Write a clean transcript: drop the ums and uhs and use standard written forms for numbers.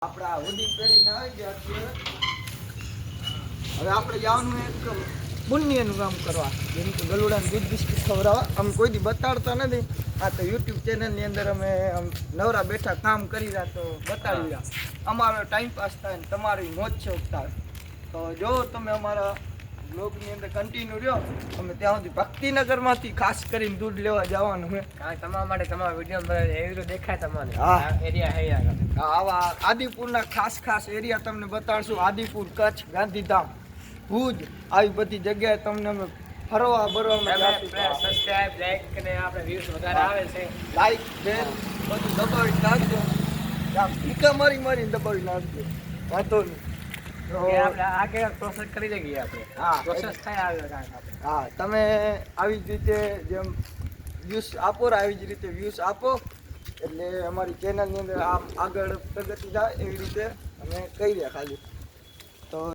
આપડા હોદી પહેરીને આવી ગયા છીએ. હવે આપણે જવાનું એક પુણ્યનું કામ કરવા, જેમ કે ગલુડાને દૂધ બિસ્કિટ ખવડાવવા. અમે કોઈ દી બતાડતા નથી. આ તો યુટ્યુબ ચેનલની અંદર અમે નવરા બેઠા કામ કરી રહ્યા તો બતાવી રહ્યા. અમારો ટાઈમ પાસ થાય ને તમારી મોજ શોખ થાય. તો જો તમે અમારા બ્લોગની અંદર કન્ટિન્યુ રહ્યો, અમે ત્યાં સુધી ભક્તિનગરમાંથી ખાસ કરીને દૂધ લેવા જવાનું છે. તમારા માટે તમારા વિડીયો એવી દેખાય તમને. હા. એરિયા હે યાર. આવા આદિપુરના ખાસ એરિયા તમને બતાડશું. આદિપુર, કચ્છ, ગાંધીધામ, ભુજ, આવી બધી જગ્યાએ તમને અમે ફરવા સબસ્ક્રાઇબ, લાઈક અને આપણે વ્યૂઝ વધારે આવે છે. લાઈક શેર બધું દબાવી નાખજો. આમ ટીકા મારી દબાવી નાખજો. વાંધો નહીં. તો આપણે આગળ પ્રોસેસ કરી લઈએ આપણે. હા, પ્રોસેસ થાય આગળ આપણે. હા, તમે આવી જ રીતે જેમ વ્યૂઝ આપો આવી જ રીતે વ્યૂઝ આપો એટલે અમારી ચેનલની અંદર આમ આગળ પ્રગતિ થાય એવી રીતે અમે કહી રહ્યા ખાલી.